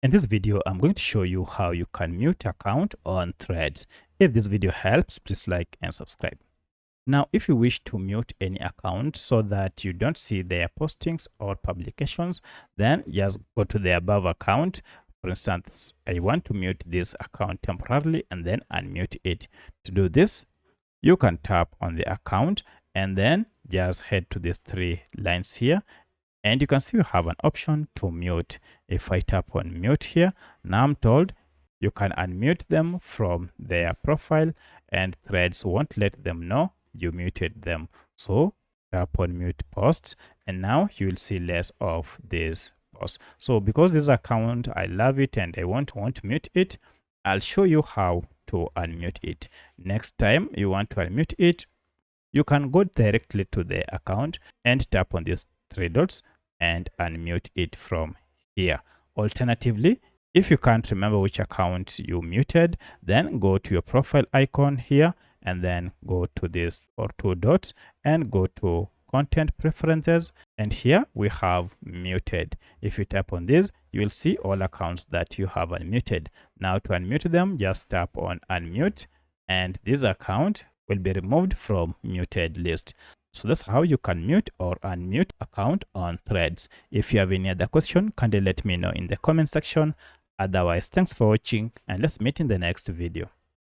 In this video, I'm going to show you how you can mute account on Threads. If this video helps, please like and subscribe. Now, if you wish to mute any account so that you don't see their postings or publications, then just go to the above account. For instance, I want to mute this account temporarily and then unmute it. To do this, you can tap on the account and then just head to these three lines here. And you can see you have an option to mute. If I tap on mute here, now I'm told you can unmute them from their profile and Threads won't let them know you muted them. So tap on mute posts and now you will see less of this post. So because this account, I love it and I won't want to mute it, I'll show you how to unmute it. Next time you want to unmute it, you can go directly to the account and tap on these three dots and unmute it from here. Alternatively, if you can't remember which account you muted, then go to your profile icon here and then go to this or two dots and go to content preferences, and here we have muted. If you tap on this, you will see all accounts that you have unmuted. Now to unmute them, just tap on unmute and this account will be removed from muted list. So that's how you can mute or unmute account on Threads. If you have any other question, kindly let me know in the comment section. Otherwise, thanks for watching and let's meet in the next video.